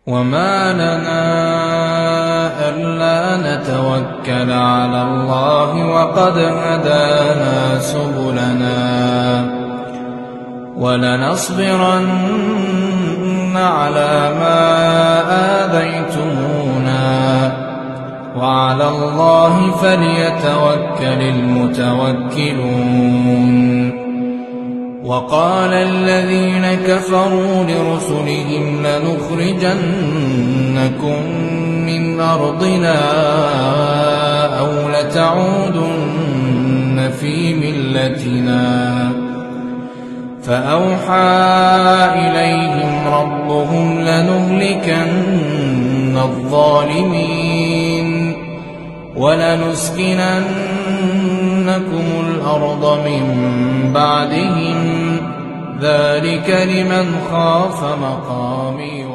وما لنا ألا نتوكل على الله وقد هدانا سبلنا ولنصبرن على ما آذيتمونا وعلى الله فليتوكل المتوكلون. وقال الذين كفروا لرسلهم لنخرجنكم من أرضنا أو لتعودن في ملتنا فأوحى إليهم ربهم لنهلكن الظالمين ولنسكننكم الأرض من بعدهم ذلك لمن خاف مقامي